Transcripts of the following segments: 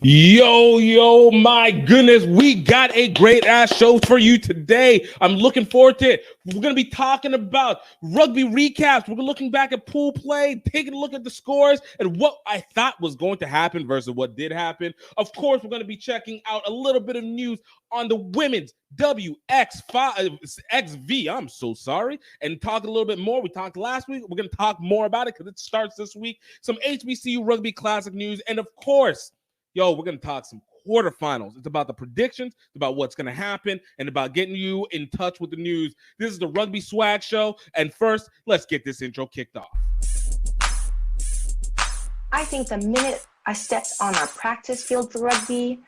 Yo, my goodness, we got a great ass show for you today. I'm looking forward to it. We're going to be talking about rugby recaps. We're looking back at pool play, taking a look at the scores and what I thought was going to happen versus what did happen. Of course, we're going to be checking out a little bit of news on the women's WXV. I'm so sorry. And talk a little bit more. We talked last week. We're going to talk more about it because it starts this week. Some HBCU Rugby Classic news. And of course, we're going to talk some quarterfinals. It's about the predictions, it's about what's going to happen, and about getting you in touch with the news. This is the Rugby Swag Show. And first, let's get this intro kicked off. I think the minute I stepped on our practice field for rugby,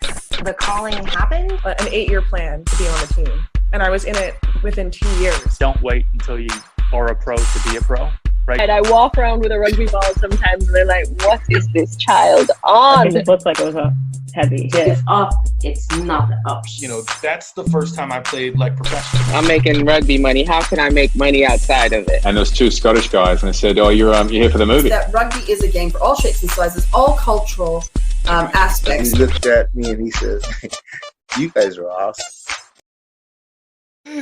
the calling happened. An 8-year plan to be on the team. And I was in it within 2 years. Don't wait until you are a pro to be a pro. Right. And I walk around with a rugby ball sometimes and they're like, what is this child on? It looks like it was heavy. Yeah. It's up. It's not up. That's the first time I played like professional. I'm making rugby money. How can I make money outside of it? And there was two Scottish guys, and I said, "Oh, you're here for the movie." That rugby is a game for all shapes and sizes, all cultural aspects. He looked at me and he says, "You guys are awesome."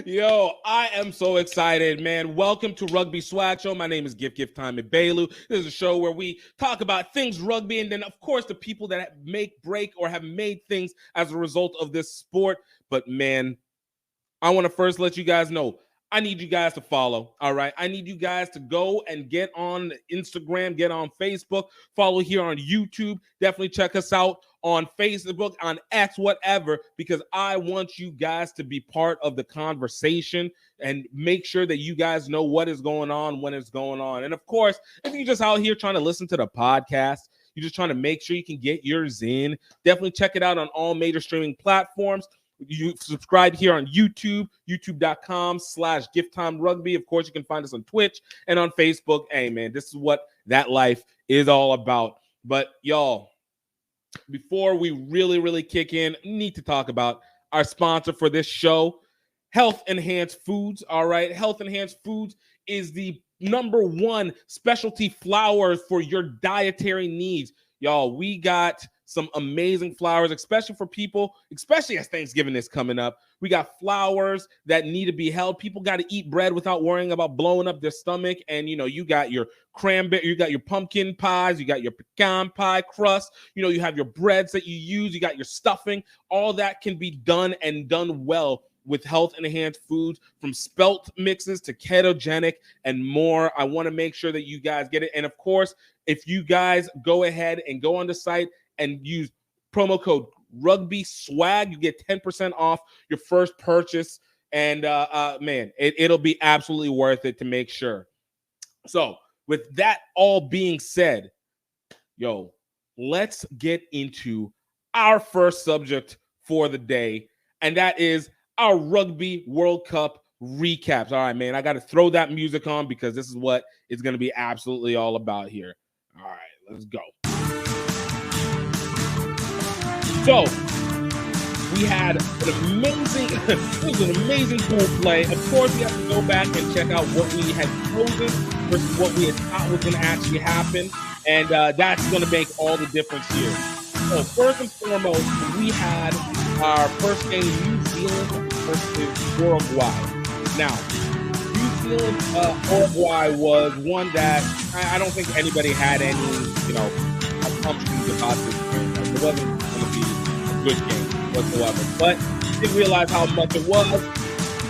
Yo, I am so excited, man. Welcome to Rugby Swag Show. My name is GiftTime and Bailu. This is a show where we talk about things rugby and then, of course, the people that make, break, or have made things as a result of this sport. But, man, I want to first let you guys know, I need you guys to follow, all right? I need you guys to go and get on Instagram, get on Facebook, follow here on YouTube. Definitely check us out on Facebook, on X, whatever, because I want you guys to be part of the conversation and make sure that you guys know what is going on, when it's going on. And, of course, if you're just out here trying to listen to the podcast, you're just trying to make sure you can get yours in, definitely check it out on all major streaming platforms. You subscribe here on YouTube, youtube.com/GiftTimeRugby. Of course, you can find us on Twitch and on Facebook. Hey, man, this is what that life is all about. But, y'all, before we really kick in, we need to talk about our sponsor for this show, Health Enhanced Foods. All right, Health Enhanced Foods is the #1 specialty flour for your dietary needs. Y'all, we got some amazing flours, especially for people, especially as Thanksgiving is coming up. We got flours that need to be held. People got to eat bread without worrying about blowing up their stomach. And, you got your cranberry, you got your pumpkin pies, you got your pecan pie crust, you have your breads that you use, you got your stuffing. All that can be done and done well with Health Enhanced Foods, from spelt mixes to ketogenic and more. I want to make sure that you guys get it. And, of course, if you guys go ahead and go on the site and use promo code Rugby Swag, you get 10% off your first purchase. And man, it'll be absolutely worth it to make sure. So with that all being said, let's get into our first subject for the day. And that is our Rugby World Cup recaps. All right, man, I got to throw that music on because this is what it's going to be absolutely all about here. All right, let's go. So we had an amazing pool play. Of course, we have to go back and check out what we had chosen versus what we had thought was going to actually happen. And that's going to make all the difference here. So first and foremost, we had our first game, New Zealand versus Uruguay. Now, New Zealand, Uruguay was one that I don't think anybody had any, assumptions about this game. It wasn't going to be good game whatsoever, but didn't realize how much it was.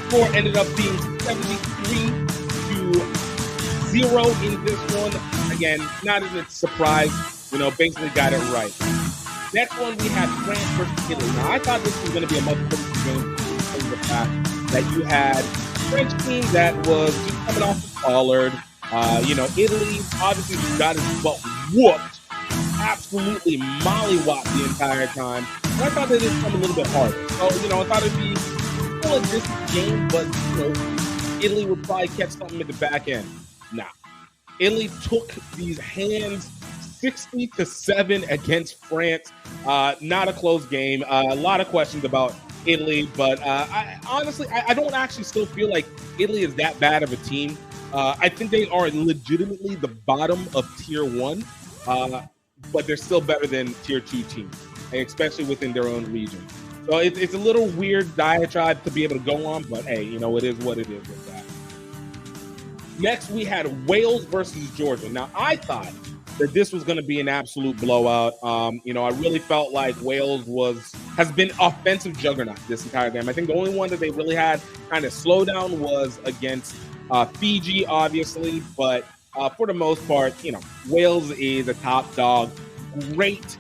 Score ended up being 73-0 in this one. Again, not as a surprise, basically got it right. Next one, we had France versus Italy. Now, I thought this was going to be a much closer game because of the fact that you had a French team that was just coming off the collard. Italy obviously got his butt whooped. Absolutely mollywopped the entire time. And I thought that it would come a little bit harder. So, I thought it'd be still a distant game, but, Italy would probably catch something at the back end. Nah. Italy took these hands 60-7 against France. Not a close game. A lot of questions about Italy, but I don't actually still feel like Italy is that bad of a team. I think they are legitimately the bottom of tier 1, but they're still better than tier 2 teams. especially within their own region. So it's a little weird diatribe to be able to go on, but hey, it is what it is with that. Next, we had Wales versus Georgia. Now, I thought that this was going to be an absolute blowout. I really felt like Wales has been offensive juggernaut this entire game. I think the only one that they really had kind of slow down was against Fiji, obviously, but for the most part, Wales is a top dog. Great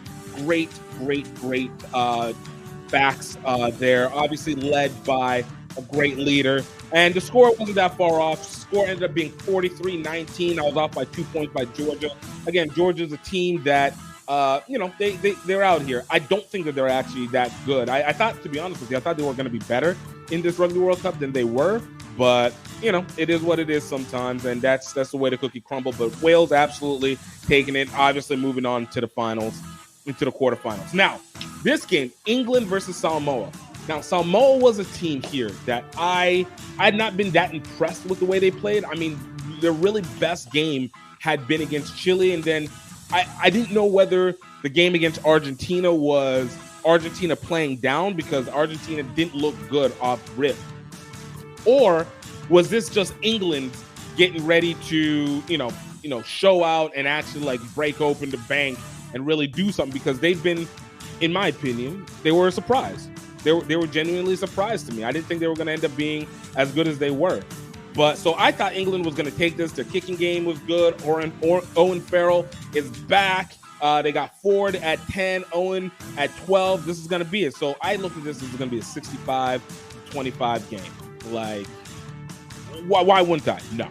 backs there, obviously led by a great leader. And the score wasn't that far off. The score ended up being 43-19. I was off by 2 points by Georgia. Again, Georgia's a team that, they're out here. I don't think that they're actually that good. I thought, to be honest with you, I thought they were going to be better in this Rugby World Cup than they were. But, it is what it is sometimes, and that's the way the cookie crumbled. But Wales absolutely taking it, obviously moving on to the finals, into the quarterfinals. Now, this game, England versus Samoa. Now, Samoa was a team here that I had not been that impressed with the way they played. I mean, their really best game had been against Chile, and then I didn't know whether the game against Argentina was Argentina playing down because Argentina didn't look good off rip, or was this just England getting ready to, show out and actually like break open the bank and really do something, because they've been, in my opinion, they were a surprise. They were genuinely surprised to me. I didn't think they were going to end up being as good as they were. But so I thought England was going to take this. Their kicking game was good. Owen Farrell is back. They got Ford at 10, Owen at 12. This is going to be it. So I looked at this as going to be a 65-25 game. Like, why wouldn't I? No.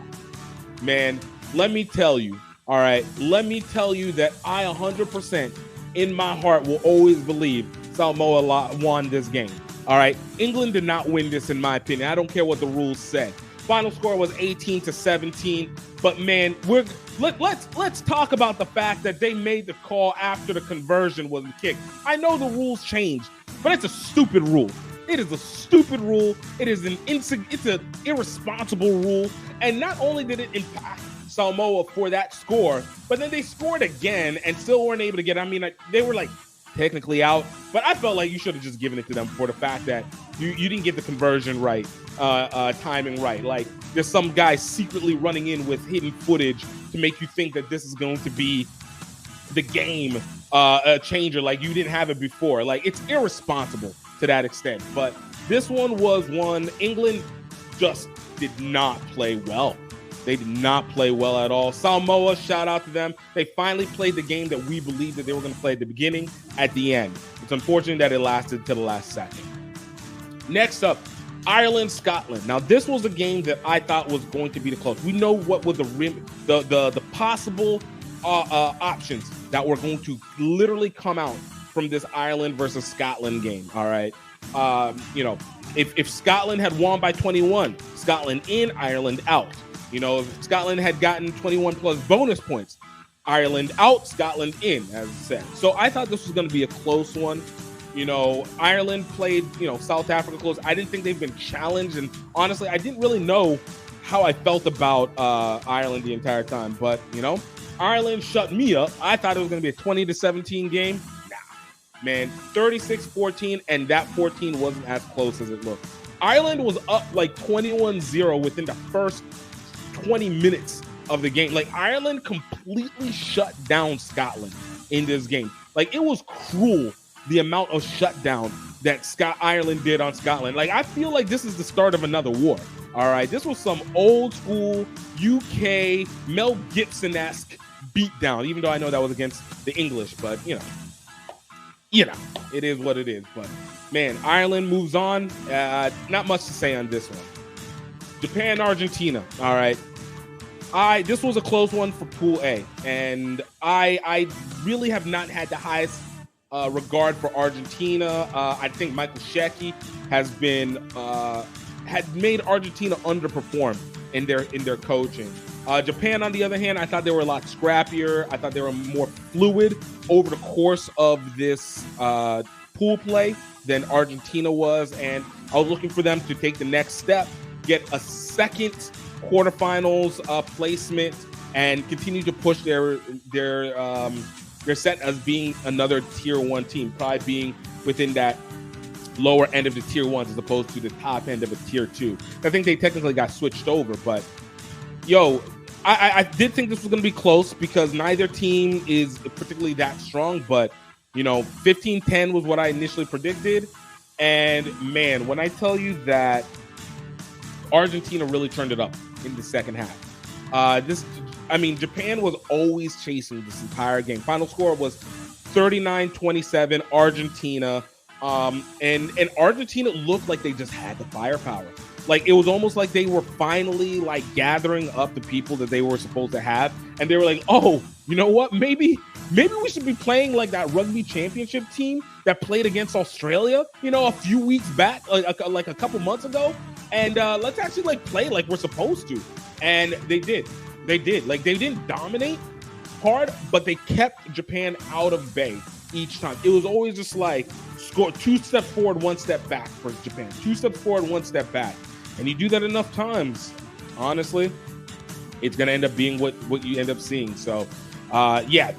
Man, let me tell you. All right. Let me tell you that I 100% in my heart will always believe Samoa won this game. All right. England did not win this, in my opinion. I don't care what the rules said. Final score was 18-17. But man, let's talk about the fact that they made the call after the conversion was kicked. I know the rules changed, but it's a stupid rule. It is a stupid rule. It is it's an irresponsible rule. And not only did it impact Samoa for that score, but then they scored again and still weren't able to get. I mean, they were like technically out, but I felt like you should have just given it to them for the fact that you didn't get the conversion right, timing right. Like, there's some guy secretly running in with hidden footage to make you think that this is going to be the game changer. Like, you didn't have it before. Like, it's irresponsible to that extent. But this one was one England just did not play well. They did not play well at all. Samoa, shout out to them. They finally played the game that we believed that they were going to play at the beginning, at the end. It's unfortunate that it lasted to the last second. Next up, Ireland, Scotland. Now, this was a game that I thought was going to be the close. We know what were the possible options that were going to literally come out from this Ireland versus Scotland game. All right. If Scotland had won by 21, Scotland in, Ireland out. If Scotland had gotten 21 plus bonus points, Ireland out, Scotland in, as I said. So I thought this was going to be a close one. Ireland played, South Africa close. I didn't think they've been challenged. And honestly, I didn't really know how I felt about Ireland the entire time. But, Ireland shut me up. I thought it was going to be a 20-17 game. Nah, man, 36-14, and that 14 wasn't as close as it looked. Ireland was up like 21-0 within the first 20 minutes of the game. Like, Ireland completely shut down Scotland in this game. Like, it was cruel, the amount of shutdown that Ireland did on Scotland. Like, I feel like this is the start of another war. All right, this was some old school UK Mel Gibson-esque beatdown, even though I know that was against the English, but it is what it is. But man, Ireland moves on. Not much to say on this one. Japan, Argentina. All right. This was a close one for Pool A, and I really have not had the highest regard for Argentina. I think Michael Shecky had made Argentina underperform in their coaching. Japan, on the other hand, I thought they were a lot scrappier. I thought they were more fluid over the course of this pool play than Argentina was, and I was looking for them to take the next step, get a second quarterfinals placement, and continue to push their they're set as being another tier 1 team, probably being within that lower end of the tier 1s as opposed to the top end of a tier 2. I think they technically got switched over, but yo, I did think this was going to be close because neither team is particularly that strong, but 15-10 was what I initially predicted. And man, when I tell you that Argentina really turned it up in the second half, Japan was always chasing this entire game. Final score was 39-27 Argentina. And Argentina looked like they just had the firepower. Like, it was almost like they were finally like gathering up the people that they were supposed to have. And they were like, oh, you know what? Maybe we should be playing like that rugby championship team that played against Australia, a few weeks back, like a couple months ago. And let's actually like play like we're supposed to. And they did. Like, they didn't dominate hard, but they kept Japan out of bay each time. It was always just like score 2 steps forward, 1 step back for Japan. 2 steps forward, 1 step back. And you do that enough times, honestly, it's going to end up being what you end up seeing. So,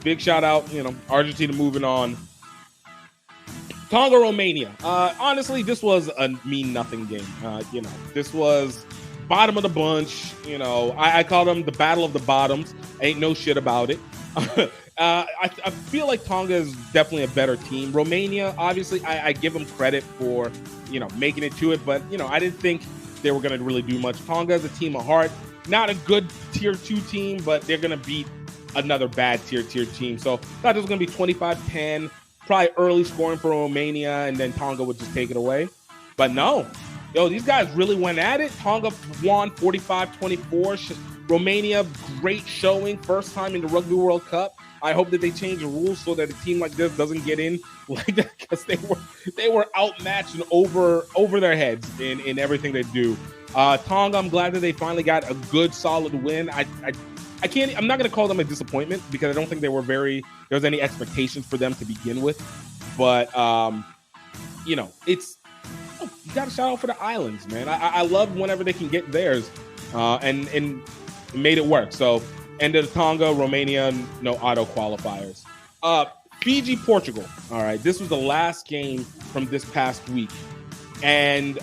big shout out, Argentina moving on. Tonga, Romania. Honestly, this was a mean-nothing game. This was bottom of the bunch. I call them the battle of the bottoms. Ain't no shit about it. I feel like Tonga is definitely a better team. Romania, obviously, I give them credit for, making it to it. But, I didn't think they were going to really do much. Tonga is a team of heart. Not a good tier 2 team, but they're going to beat another bad tier team. So I thought it was going to be 25-10, probably early scoring for Romania, and then Tonga would just take it away. But no. These guys really went at it. Tonga won 45-24. Romania, great showing. First time in the Rugby World Cup. I hope that they change the rules so that a team like this doesn't get in like that, because they were outmatched and over their heads in everything they do. Tonga, I'm glad that they finally got a good solid win. I'm not going to call them a disappointment because I don't think there was any expectations for them to begin with. But you got to shout out for the islands, man. I love whenever they can get theirs, and made it work. So ended Tonga, Romania, no auto qualifiers. Fiji, Portugal. All right, this was the last game from this past week, and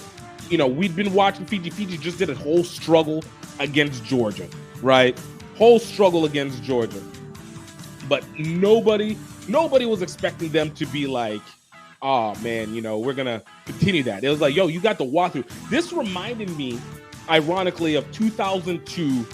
we'd been watching Fiji. Fiji just did a whole struggle against Georgia, right? Whole struggle against Georgia, but nobody was expecting them to be like, oh man, we're gonna continue that. It was like, yo, you got the walkthrough. This reminded me, ironically, of 2002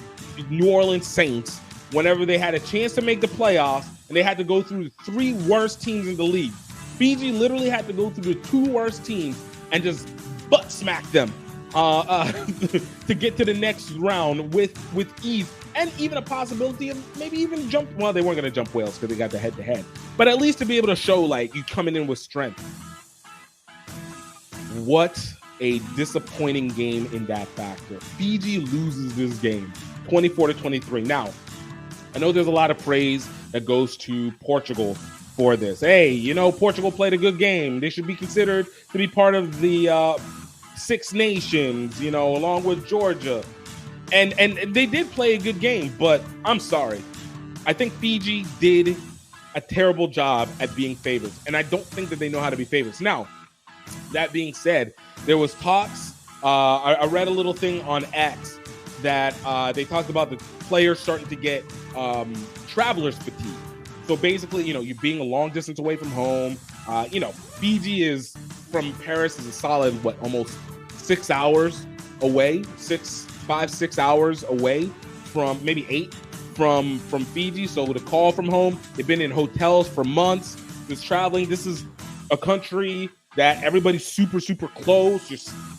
New Orleans Saints, whenever they had a chance to make the playoffs and they had to go through the 3 worst teams in the league. Fiji literally had to go through the 2 worst teams and just butt smack them to get to the next round with ease, and even a possibility of maybe even jump. Well, they weren't going to jump Wales because they got the head-to-head, but at least to be able to show like you coming in with strength. What a disappointing game in that factor. Fiji loses this game 24-23. Now, I know there's a lot of praise that goes to Portugal for this. Hey, Portugal played a good game. They should be considered to be part of the Six Nations, along with Georgia. And they did play a good game, but I'm sorry. I think Fiji did a terrible job at being favorites, and I don't think that they know how to be favorites. Now, that being said, there was talks. I read a little thing on X that they talked about the players starting to get traveler's fatigue. So basically, you being a long distance away from home. Fiji is from Paris is a solid almost 6 hours away, 5-6 hours away from, maybe 8 from Fiji. So with a call from home, they've been in hotels for months, just traveling. This is a country that everybody's super, super close.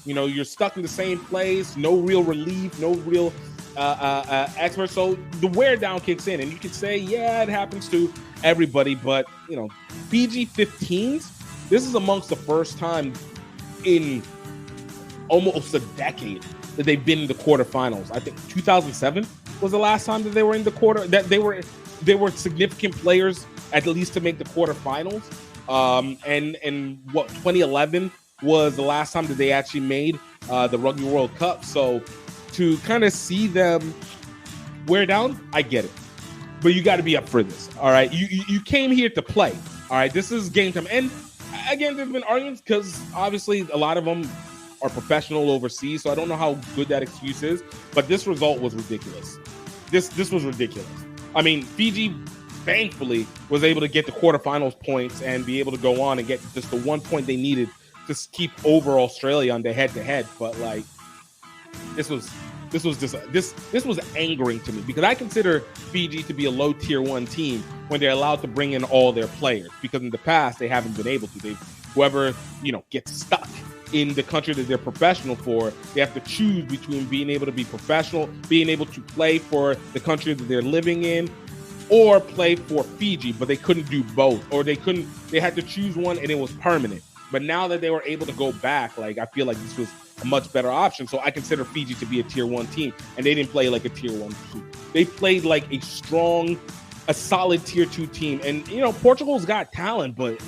You're stuck in the same place, no real relief, no real expert. So the wear down kicks in, and you could say, yeah, it happens to everybody, but Fiji 15s, this is amongst the first time in almost a decade that they've been in the quarterfinals. I think 2007 was the last time that they were in the quarter, that they were significant players at least to make the quarterfinals. And what 2011 was the last time that they actually made the Rugby World Cup. So to kind of see them wear down, I get it. but you got to be up for this. All right, you came here to play. All right, this is game time. And again, there's been arguments because obviously a lot of them are professional overseas, so I don't know how good that excuse is. But this result was ridiculous. This was ridiculous. I mean, Fiji thankfully was able to get the quarterfinals points and be able to go on and get just the 1 point they needed to keep over Australia on the head-to-head. But like, this was angering to me because I consider Fiji to be a low tier 1 team when they're allowed to bring in all their players, because in the past they haven't been able to. Whoever gets stuck in the country that they're professional for, they have to choose between being able to be professional, being able to play for the country that they're living in, or play for Fiji, but they couldn't do both, or they had to choose one and it was permanent. But now that they were able to go back, like, I feel like this was a much better option. So I consider Fiji to be a tier 1 team, and they didn't play like a tier 1 team. They played like a solid tier 2 team. And, Portugal's got talent, but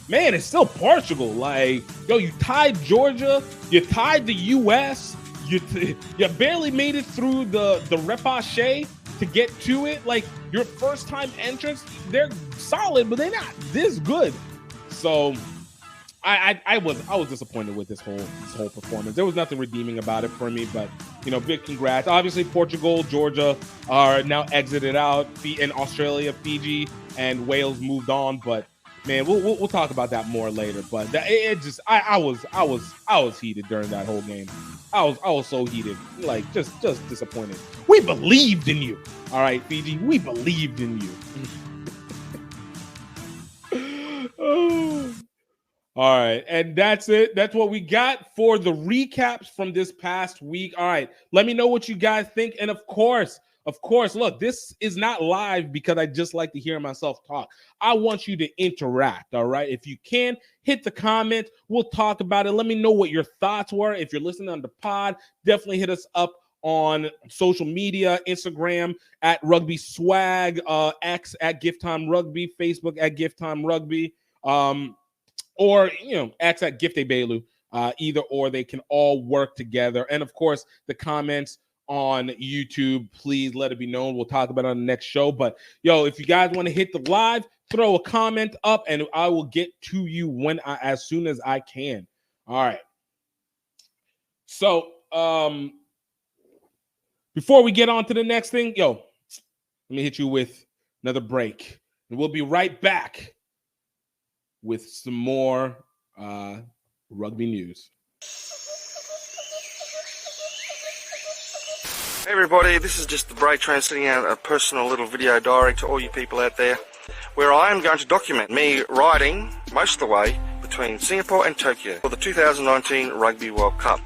man, it's still Portugal. Like, you tied Georgia, you tied the U.S., you barely made it through the repechage to get to it. Like, your first time entrance, they're solid, but they're not this good. So I was disappointed with this whole performance. There was nothing redeeming about it for me, but big congrats. Obviously, Portugal, Georgia are now exited out, and Australia, Fiji, and Wales moved on. But man, we'll talk about that more later. But I was heated during that whole game. I was so heated, like just disappointed. We believed in you, all right, Fiji. We believed in you. Oh. All right, and that's it. That's what we got for the recaps from this past week. All right, let me know what you guys think. And of course, look, this is not live because I just like to hear myself talk. I want you to interact, all right? If you can, hit the comment. We'll talk about it. Let me know what your thoughts were. If you're listening on the pod, definitely hit us up on social media, Instagram at Rugby Swag, X at GiftTime Rugby, Facebook at GiftTime Rugby, or X at Giftebelu. Either or, they can all work together. And of course, the comments on YouTube, please let it be known. We'll talk about it on the next show. But if you guys want to hit the live, throw a comment up, and I will get to you as soon as I can. All right. So before we get on to the next thing, let me hit you with another break, and we'll be right back with some more rugby news. Hey everybody, this is just the break train sending out a personal little video diary to all you people out there, where I am going to document me riding most of the way between Singapore and Tokyo for the 2019 Rugby World Cup.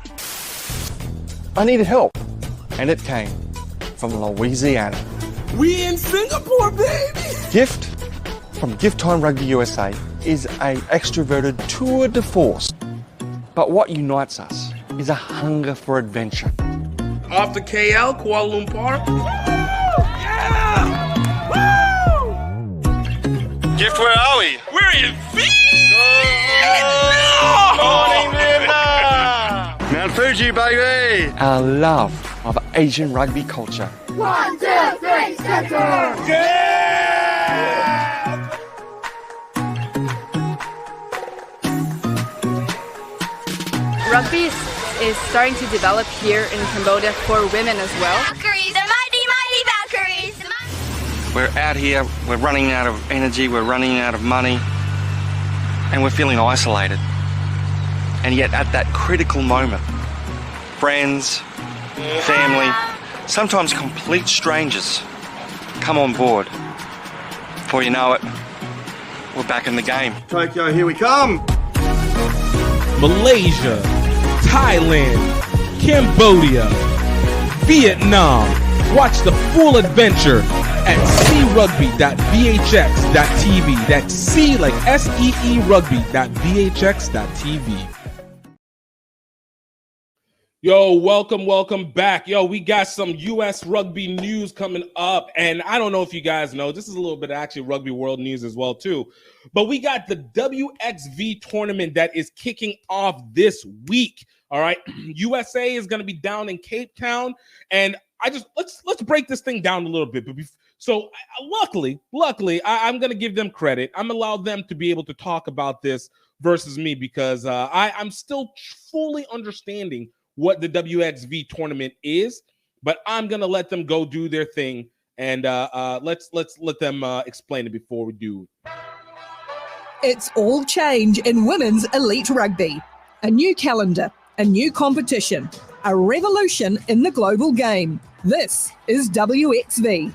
I needed help, and it came from Louisiana. We in Singapore, baby! Gift from GiftTime Rugby USA is a extroverted tour de force. But what unites us is a hunger for adventure. Off to KL, Kuala Lumpur. Yeah! Woo! Gift, where are we? We're in Fiji! Mount Fuji, baby! Our love of Asian rugby culture. 1, 2, 3, center! Yeah! Rugby is starting to develop here in Cambodia for women as well. Valkyries, the mighty Valkyries! We're out here, we're running out of energy, we're running out of money, and we're feeling isolated. And yet at that critical moment, friends, family, sometimes complete strangers come on board. Before you know it, we're back in the game. Tokyo, here we come! Malaysia, Thailand, Cambodia, Vietnam. Watch the full adventure at crugby.vhx.tv. That's C like SEE rugby.vhx.tv. Yo, welcome back. Yo, we got some U.S. rugby news coming up. And I don't know if you guys know, this is a little bit of actually rugby world news as well, too. But we got the WXV tournament that is kicking off this week. All right. USA is going to be down in Cape Town. And let's break this thing down a little bit. But So luckily, I'm going to give them credit. I'm allow them to be able to talk about this versus me because I'm still fully understanding what the WXV tournament is, but I'm going to let them go do their thing, and let's let them explain it before we do. It's all change in women's elite rugby. A new calendar, a new competition, a revolution in the global game. This is WXV.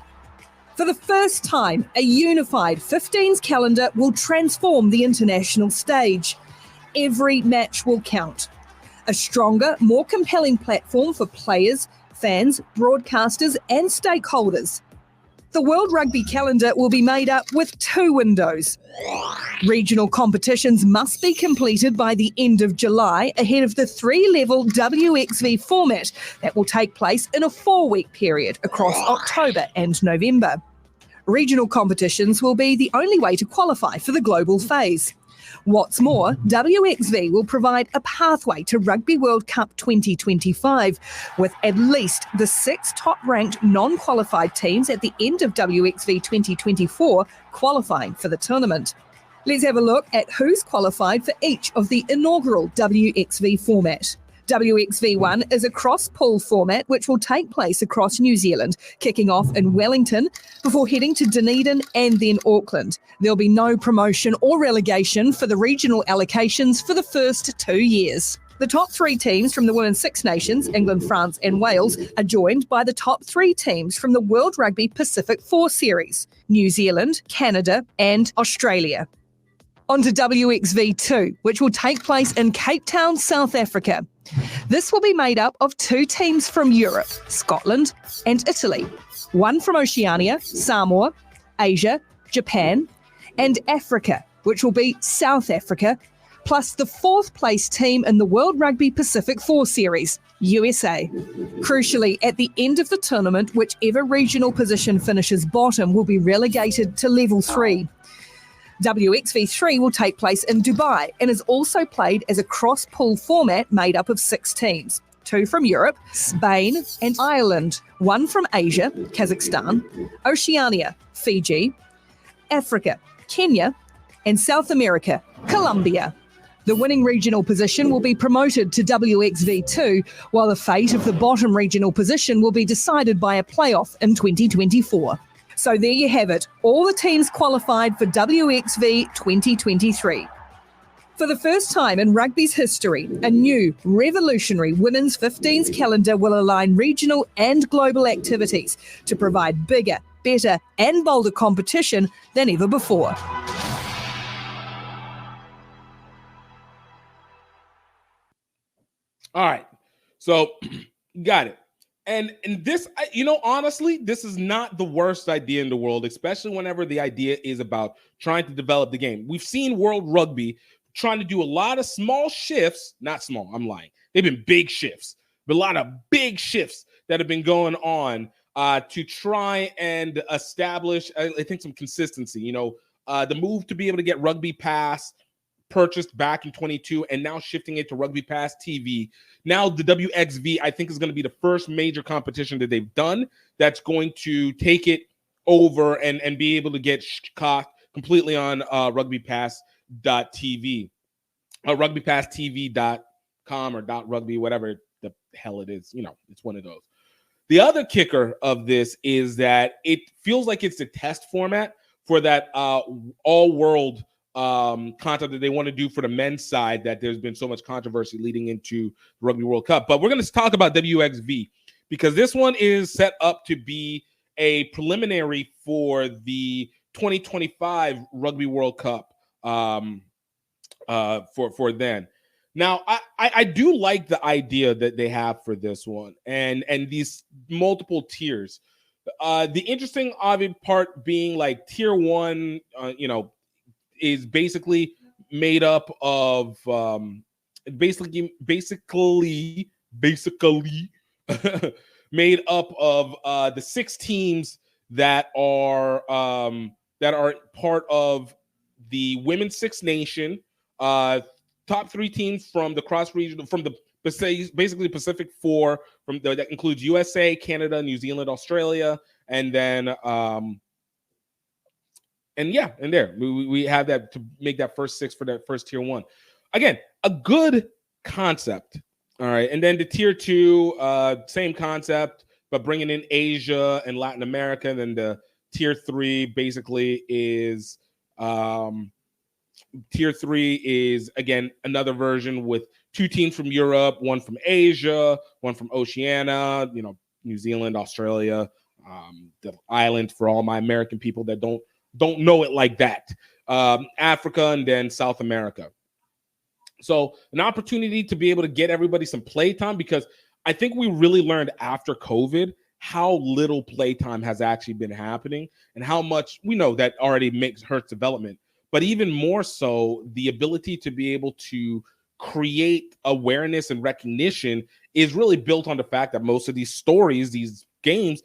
For the first time, a unified 15s calendar will transform the international stage. Every match will count. A stronger, more compelling platform for players, fans, broadcasters, and stakeholders. The World Rugby calendar will be made up with 2 windows. Regional competitions must be completed by the end of July ahead of the 3-level WXV format that will take place in a 4-week period across October and November. Regional competitions will be the only way to qualify for the global phase. What's more, WXV will provide a pathway to Rugby World Cup 2025, with at least the 6 top-ranked non-qualified teams at the end of WXV 2024 qualifying for the tournament. Let's have a look at who's qualified for each of the inaugural WXV format. WXV1 is a cross-pool format which will take place across New Zealand, kicking off in Wellington before heading to Dunedin and then Auckland. There'll be no promotion or relegation for the regional allocations for the first 2 years. The top 3 teams from the Women's Six Nations, England, France and Wales, are joined by the top 3 teams from the World Rugby Pacific 4 Series, New Zealand, Canada and Australia. On to WXV2, which will take place in Cape Town, South Africa. This will be made up of 2 teams from Europe, Scotland and Italy, 1 from Oceania, Samoa, Asia, Japan, and Africa, which will be South Africa, plus the 4th place team in the World Rugby Pacific 4 Series, USA. Crucially, at the end of the tournament, whichever regional position finishes bottom will be relegated to level 3. WXV3 will take place in Dubai and is also played as a cross-pool format made up of 6 teams, 2 from Europe, Spain and Ireland, 1 from Asia, Kazakhstan, Oceania, Fiji, Africa, Kenya, and South America, Colombia. The winning regional position will be promoted to WXV2, while the fate of the bottom regional position will be decided by a playoff in 2024. So there you have it, all the teams qualified for WXV 2023. For the first time in rugby's history, a new, revolutionary women's 15s calendar will align regional and global activities to provide bigger, better and bolder competition than ever before. All right, so got it. And this, honestly, this is not the worst idea in the world, especially whenever the idea is about trying to develop the game. We've seen World Rugby trying to do a lot of small shifts, not small, I'm lying. They've been big shifts, but a lot of big shifts that have been going on to try and establish, I think, some consistency. The move to be able to get Rugby Pass purchased back in 22 and now shifting it to Rugby Pass TV. Now the WXV, I think, is going to be the first major competition that they've done that's going to take it over and be able to get caught completely on rugbypass.tv, rugbypasstv.com or .rugby, whatever the hell it is. It's one of those. The other kicker of this is that it feels like it's a test format for that all-world content that they want to do for the men's side, that there's been so much controversy leading into the Rugby World Cup. But we're going to talk about WXV because this one is set up to be a preliminary for the 2025 Rugby World Cup for then. Now, I do like the idea that they have for this one and these multiple tiers. The interesting part being like tier 1, is basically made up of basically made up of the 6 teams that are part of the Women's Six Nation, top 3 teams from the cross regional, from the basically Pacific 4, that includes USA, Canada, New Zealand, Australia, and then and there we have that to make that first 6 for that first tier 1. Again, a good concept. All right, and then the tier 2, same concept, but bringing in Asia and Latin America. And then the tier 3 basically is tier 3 is again another version with 2 teams from Europe, 1 from Asia, 1 from Oceania, New Zealand, Australia, the island for all my American people that don't know it like that, Africa, and then South America. So an opportunity to be able to get everybody some playtime, because I think we really learned after COVID how little playtime has actually been happening and how much we know that already hurts development. But even more so, the ability to be able to create awareness and recognition is really built on the fact that most of these stories, these games,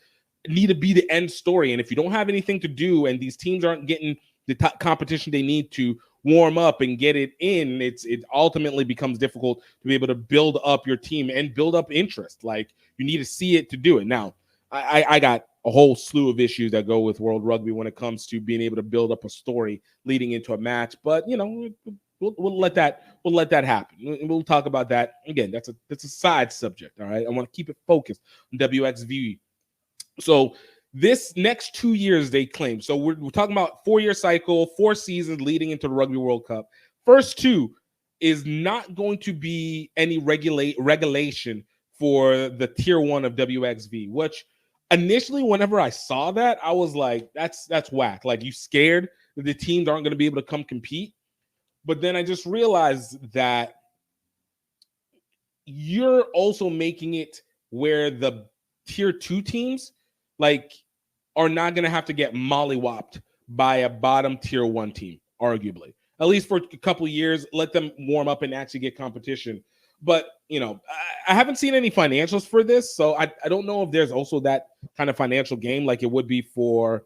need to be the end story. And if you don't have anything to do and these teams aren't getting the competition they need to warm up and get it in, it ultimately becomes difficult to be able to build up your team and build up interest. Like, you need to see it to do it. Now, I got a whole slew of issues that go with World Rugby when it comes to being able to build up a story leading into a match, but we'll let that happen. We'll talk about that again. That's a side subject. All right, I want to keep it focused on WXV. So this next 2 years they claim. So we're talking about 4-year cycle, 4 seasons leading into the Rugby World Cup. First 2 is not going to be any regulation for the tier 1 of WXV, which initially, whenever I saw that, I was like, that's whack. Like, you scared that the teams aren't going to be able to come compete. But then I just realized that you're also making it where the tier 2 teams are not going to have to get mollywopped by a bottom tier 1 team, arguably. At least for a couple of years, let them warm up and actually get competition. But, I haven't seen any financials for this, so I don't know if there's also that kind of financial game like it would be for,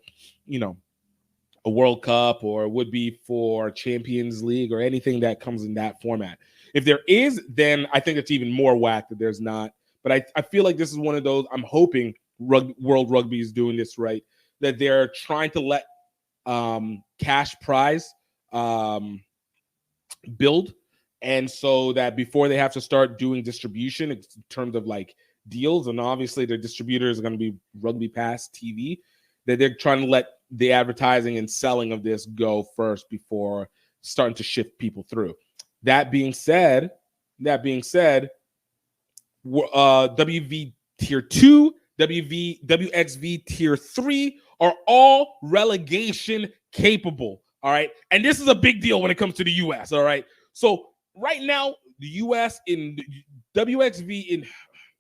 a World Cup, or would be for Champions League, or anything that comes in that format. If there is, then I think it's even more whack that there's not. But I feel like this is one of those, I'm hoping World Rugby is doing this right, that they're trying to let cash prize build. And so that before they have to start doing distribution in terms of deals, and obviously their distributors are going to be Rugby Pass TV, that they're trying to let the advertising and selling of this go first before starting to shift people through. That being said, WV tier 2, WXV tier 3 are all relegation capable. All right. And this is a big deal when it comes to the US. All right. So right now, the US in WXV in,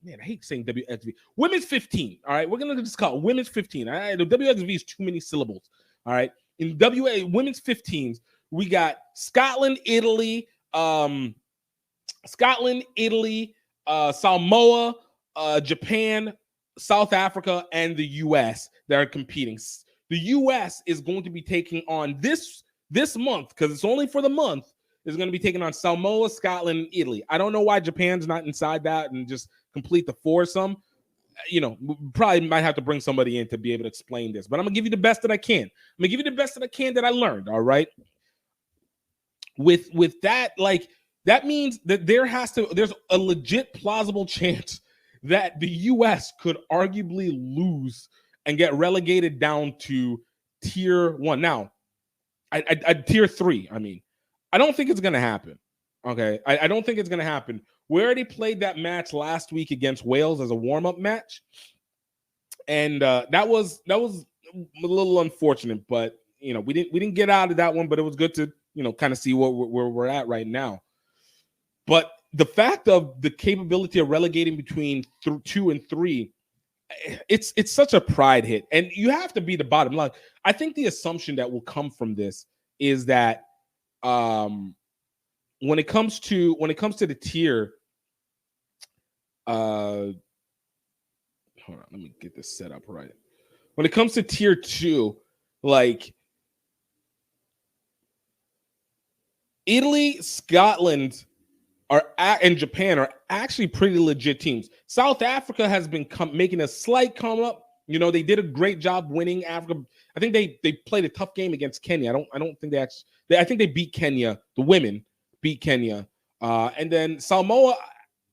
man, I hate saying WXV. Women's 15. All right. We're going to just call it Women's 15. All right. The WXV is too many syllables. All right. In Women's 15s, we got Scotland, Italy, Samoa, Japan, South Africa, and the US that are competing. The US is going to be taking on this month, because it's only for the month, is going to be taking on Samoa, Scotland, and Italy. I don't know why Japan's not inside that and just complete the foursome. Probably might have to bring somebody in to be able to explain this, but I'm going to give you the best that I can. I'm going to give you the best that I can that I learned, all right? With that, that means that there's a legit plausible chance that the US could arguably lose and get relegated down to tier 1. Now, I tier 3, I mean. I don't think it's going to happen. Okay. I don't think it's going to happen. We already played that match last week against Wales as a warm-up match. And that was a little unfortunate, but we didn't get out of that one, but it was good to, kind of see where we're at right now. But the fact of the capability of relegating between 2 and 3, it's such a pride hit. And you have to be the bottom line. I think the assumption that will come from this is that when it comes to the tier, hold on, let me get this set up right. When it comes to tier 2, Italy, Scotland and Japan are actually pretty legit teams. South Africa has been making a slight come up, You know, they did a great job winning Africa. I think they played a tough game against Kenya. I don't think they actually. I think they beat Kenya. The women beat Kenya, and then Samoa.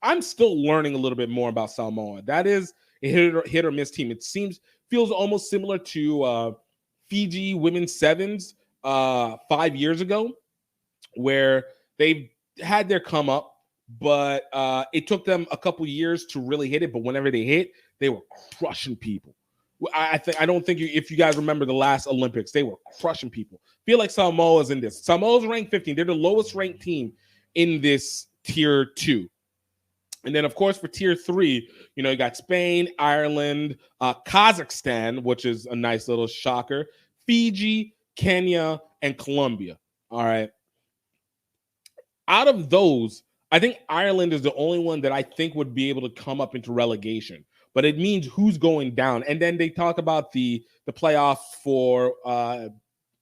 I'm still learning a little bit more about Samoa. That is a hit or miss team. It feels almost similar to Fiji women's sevens 5 years ago, where they've had their come up, but it took them a couple years to really hit it. But whenever they hit, they were crushing people. I don't think if you guys remember the last Olympics, they were crushing people. Feel like Samoa's in this. Samoa's ranked 15. They're the lowest ranked team in this tier 2. And then, of course, for tier 3, you know, you got Spain, Ireland, Kazakhstan, which is a nice little shocker, Fiji, Kenya, and Colombia. All right. Out of those, I think Ireland is the only one that I think would be able to come up into relegation. But it means who's going down. And then they talk about the playoff for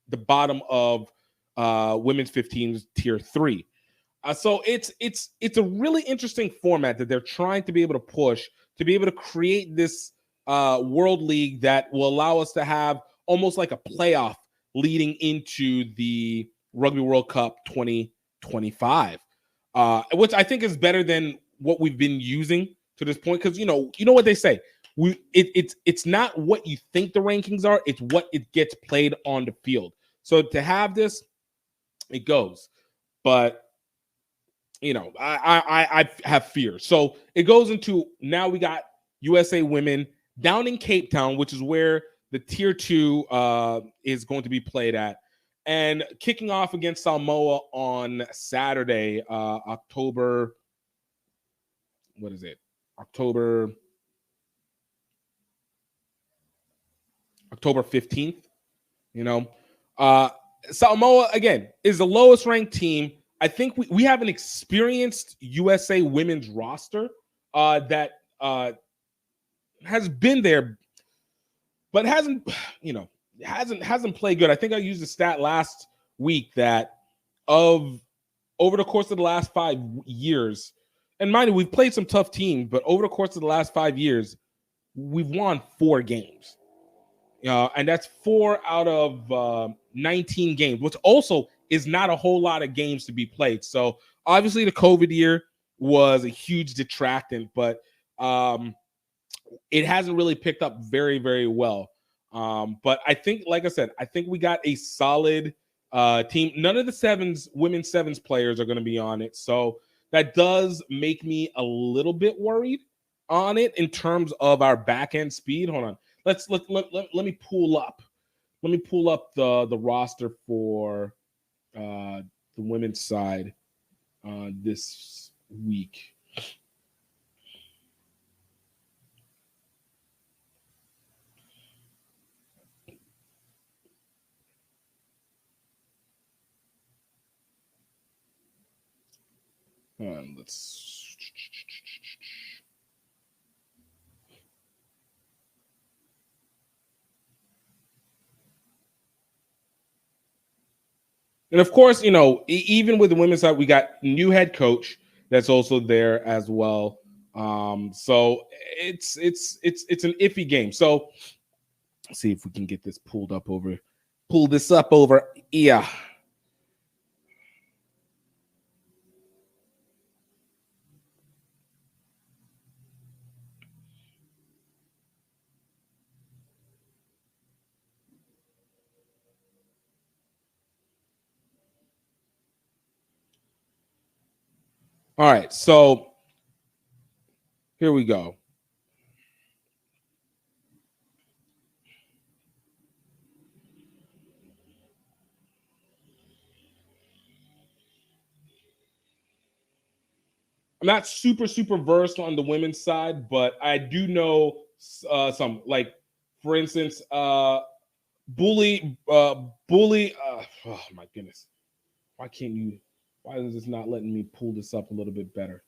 the bottom of women's 15's tier 3. So it's a really interesting format that they're trying to be able to push, to be able to create this world league that will allow us to have almost like a playoff leading into the Rugby World Cup 2025, which I think is better than what we've been using to this point. Because you know what they say, it's not what you think the rankings are, it's what it gets played on the field. So to have this, it goes, but you know, I have fear. So it goes into, now we got USA women down in Cape Town, which is where the tier 2 is going to be played at, and kicking off against Samoa on Saturday, October 15th. You know, Samoa again is the lowest ranked team. I think we have an experienced USA women's roster that has been there, but hasn't played good. I think I used the stat last week that over the course of the last 5 years, and mind you, we've played some tough teams, but over the course of the last 5 years, we've won 4 games. And that's 4 out of 19 games, which also is not a whole lot of games to be played. So obviously the COVID year was a huge detractant, but it hasn't really picked up very, very well. But I think, like I said, I think we got a solid team. None of the women's sevens players are going to be on it. So that does make me a little bit worried on it in terms of our back end speed. Hold on. Let me pull up. Let me pull up the roster for the women's side this week. Let's. And of course, you know, even with the women's side, we got new head coach that's also there as well. So it's an iffy game. So let's see if we can get this pull this up over here. All right, so here we go. I'm not super versed on the women's side, but I do know some. Like, for instance, Bully. Oh my goodness, why is this not letting me pull this up a little bit better?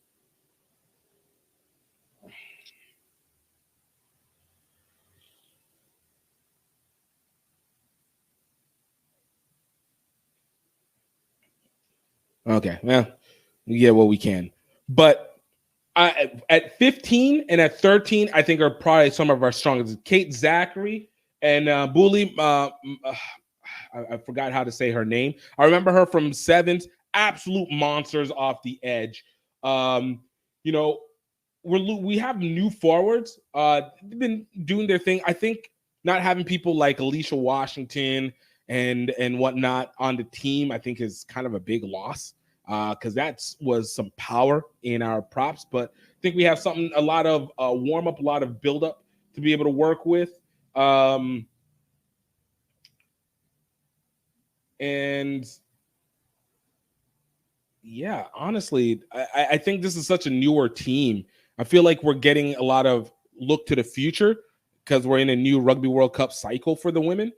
Okay, well, we get what we can. But At 15 and at 13, I think are probably some of our strongest. Kate Zachary and Bully. I forgot how to say her name. I remember her from sevens. Absolute monsters off the edge. You know, we have new forwards. They've been doing their thing. I think not having people like Alicia Washington and whatnot on the team, I think, is kind of a big loss. Because that was some power in our props, but I think we have a lot of warm up, a lot of build up to be able to work with. And yeah, honestly, I think this is such a newer team. I feel like we're getting a lot of look to the future because we're in a new Rugby World Cup cycle for the women.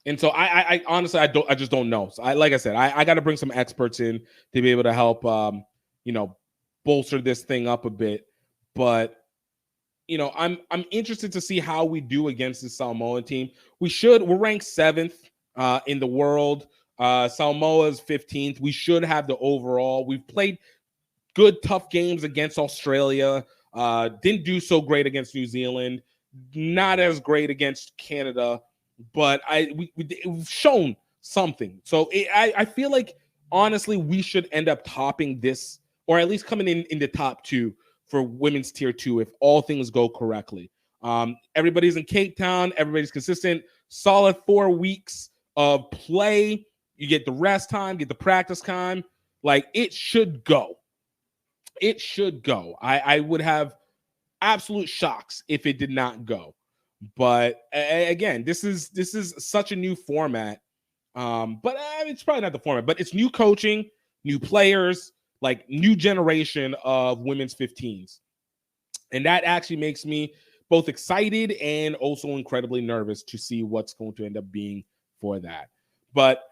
And so I honestly, I just don't know. So like I said, I got to bring some experts in to be able to help, bolster this thing up a bit. But, I'm interested to see how we do against the Samoan team. We're ranked 7th in the world. Samoa's 15th. We should have the overall. We've played good, tough games against Australia. Didn't do so great against New Zealand. Not as great against Canada. But we've shown something. So I feel like, honestly, we should end up topping this, or at least coming in the top 2 for women's tier 2 if all things go correctly. Everybody's in Cape Town. Everybody's consistent. Solid 4 weeks of play. You get the rest time, get the practice time. Like, it should go. It should go. I would have absolute shocks if it did not go. But again, this is such a new format. But it's probably not the format, but it's new coaching, new players, like new generation of women's 15s. And that actually makes me both excited and also incredibly nervous to see what's going to end up being for that. But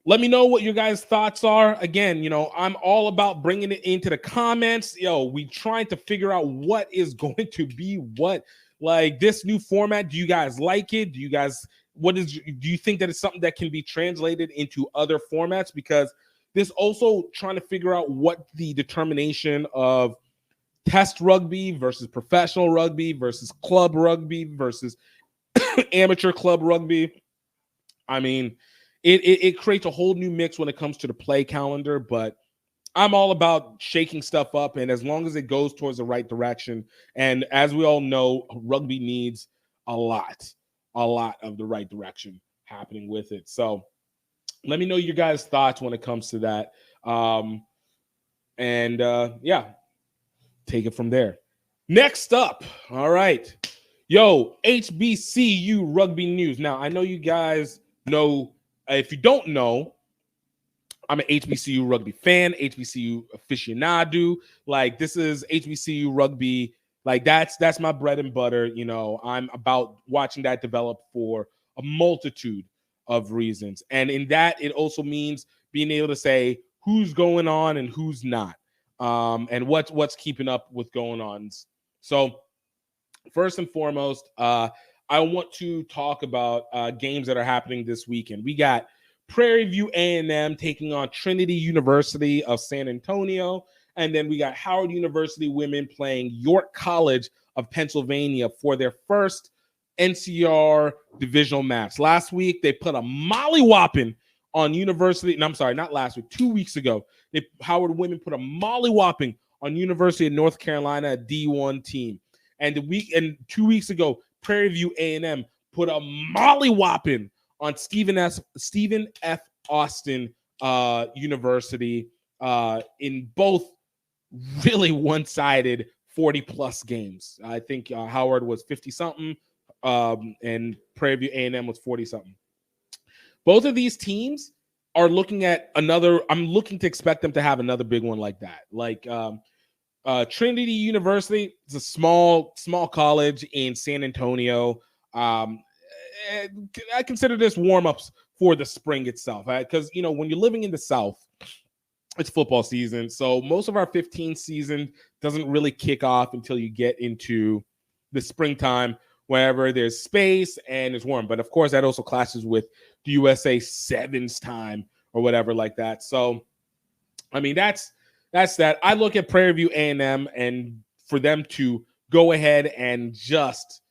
let me know what your guys' thoughts are. Again, I'm all about bringing it into the comments. We trying to figure out what is going to be what. Like, this new format, do you guys like it? Do you think that it's something that can be translated into other formats? Because this also trying to figure out what the determination of test rugby versus professional rugby versus club rugby versus amateur club rugby. I mean, it creates a whole new mix when it comes to the play calendar, but I'm all about shaking stuff up, and as long as it goes towards the right direction. And as we all know, rugby needs a lot of the right direction happening with it. So let me know your guys' thoughts when it comes to that. Yeah, take it from there. Next up, all right. HBCU rugby news. Now, I know you guys know, if you don't know, I'm an HBCU rugby fan, HBCU aficionado. Like, this is HBCU rugby. Like, that's my bread and butter. I'm about watching that develop for a multitude of reasons. And in that, it also means being able to say who's going on and who's not, and what's keeping up with going on. So first and foremost, I want to talk about games that are happening this weekend. We got Prairie View A&M taking on Trinity University of San Antonio. And then we got Howard University women playing York College of Pennsylvania for their first NCR divisional match. Last week, they put a mollywhopping on University. And I'm sorry, not last week, 2 weeks ago. Howard women put a mollywhopping on University of North Carolina, a D1 team. And 2 weeks ago, Prairie View A&M put a mollywhopping on Stephen F. Austin University in both really one-sided 40-plus games. I think Howard was 50-something, and Prairie View A&M was 40-something. Both of these teams are looking at another – I'm looking to expect them to have another big one like that. Like Trinity University is a small college in San Antonio. I consider this warm-ups for the spring itself, because when you're living in the South, it's football season, so most of our 15 season doesn't really kick off until you get into the springtime, wherever there's space and it's warm. But of course, that also clashes with the USA Sevens time or whatever like that. So, I mean, that's that's that. I look at Prairie View A&M and for them to go ahead and just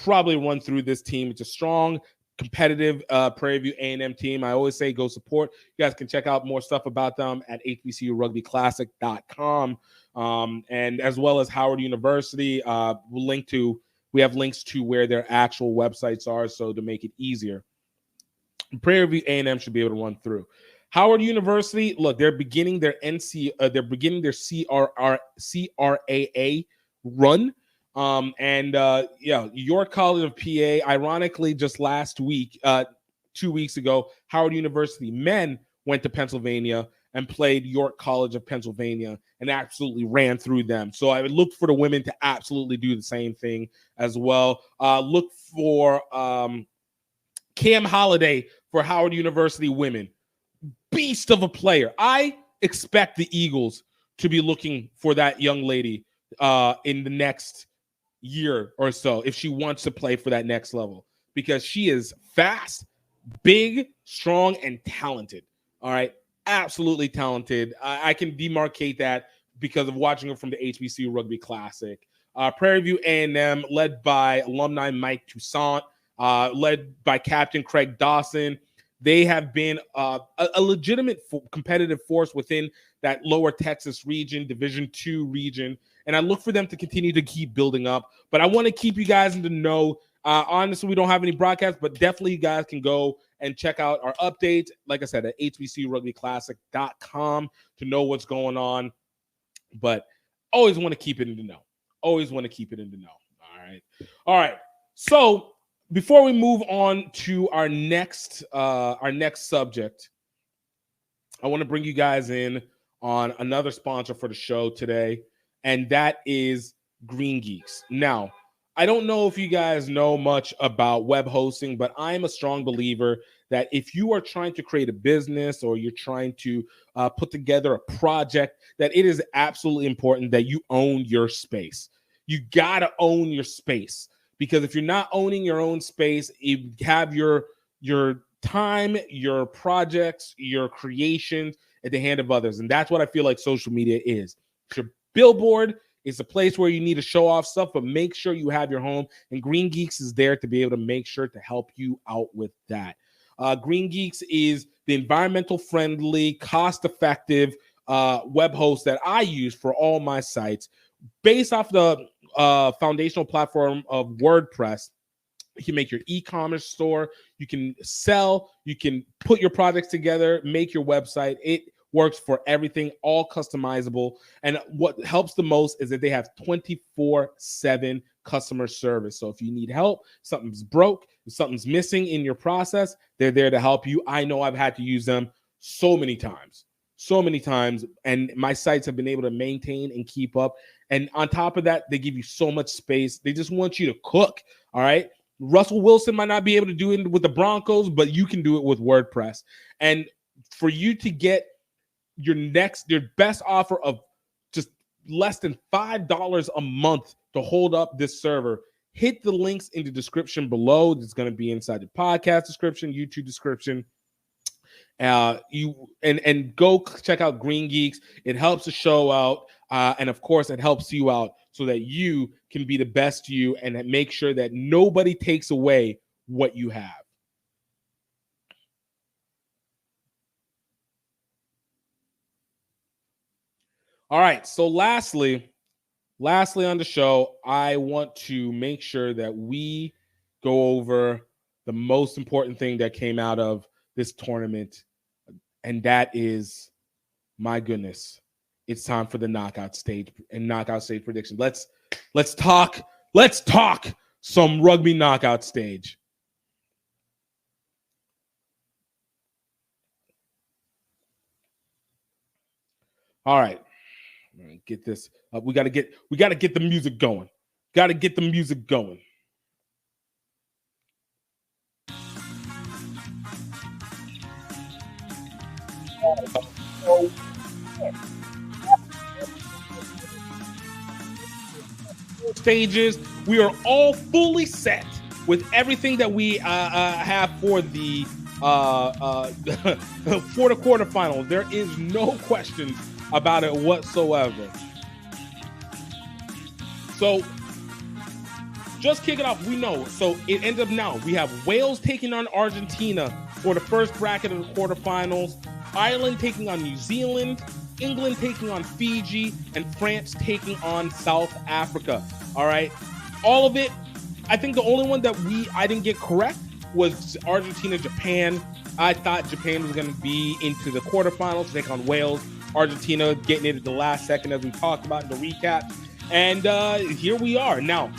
probably run through this team. It's a strong, competitive Prairie View A&M team. I always say go support. You guys can check out more stuff about them at HBCURugbyClassic.com, and as well as Howard University. We have links to where their actual websites are, so to make it easier. Prairie View A&M should be able to run through. Howard University, look, they're beginning their CRAA run. York College of PA, ironically, just last week, 2 weeks ago, Howard University men went to Pennsylvania and played York College of Pennsylvania and absolutely ran through them. So I would look for the women to absolutely do the same thing as well. Look for Cam Holliday for Howard University women. Beast of a player. I expect the Eagles to be looking for that young lady in the next year or so if she wants to play for that next level, because she is fast, big, strong, and talented. All right. Absolutely talented. I can demarcate that because of watching her from the HBCU Rugby Classic. Prairie View A&M, led by alumni Mike Toussaint, led by Captain Craig Dawson. They have been a legitimate competitive force within that lower Texas region, Division II region. And I look for them to continue to keep building up. But I want to keep you guys in the know. Honestly, we don't have any broadcasts, but definitely you guys can go and check out our updates. Like I said, at HBCURugbyClassic.com to know what's going on. But always want to keep it in the know. Always want to keep it in the know. All right. So before we move on to our next subject, I want to bring you guys in on another sponsor for the show today, and that is Green Geeks. Now, I don't know if you guys know much about web hosting, but I'm a strong believer that if you are trying to create a business or you're trying to put together a project, that it is absolutely important that you own your space. You got to own your space, because if you're not owning your own space, you have your time, your projects, your creations at the hand of others. And that's what I feel like social media is. It's your billboard. It's a place where you need to show off stuff, but make sure you have your home. And Green Geeks is there to be able to make sure to help you out with that. Green Geeks is the environmental friendly, cost-effective web host that I use for all my sites. Based off the foundational platform of WordPress, you can make your e-commerce store, you can sell, you can put your products together, make your website. It works for everything, all customizable. And what helps the most is that they have 24/7 customer service. So if you need help, something's broke, if something's missing in your process, they're there to help you. I know I've had to use them so many times, and my sites have been able to maintain and keep up. And on top of that, they give you so much space. They just want you to cook, all right? Russell Wilson might not be able to do it with the Broncos, but you can do it with WordPress. And for you to get your best offer of just less than $5 a month to hold up this server, hit the links in the description below. It's going to be inside the podcast description, YouTube description. And go check out Green Geeks. It helps the show out. And of course, it helps you out so that you can be the best you and make sure that nobody takes away what you have. All right. So lastly on the show, I want to make sure that we go over the most important thing that came out of this tournament. And that is, my goodness, it's time for the knockout stage and knockout stage prediction. Let's talk some rugby knockout stage. All right. Get this. We got to get the music going. Got to get the music going. Stages, we are all fully set with everything that we have for the quarterfinals. There is no question about it whatsoever. So, just kick it off. We know. So, it ends up now. We have Wales taking on Argentina for the first bracket of the quarterfinals. Ireland taking on New Zealand. England taking on Fiji. And France taking on South Africa. All right. All of it. I think the only one that I didn't get correct was Argentina, Japan. I thought Japan was going to be into the quarterfinals to take on Wales. Argentina getting it at the last second, as we talked about in the recap. And here we are. Now,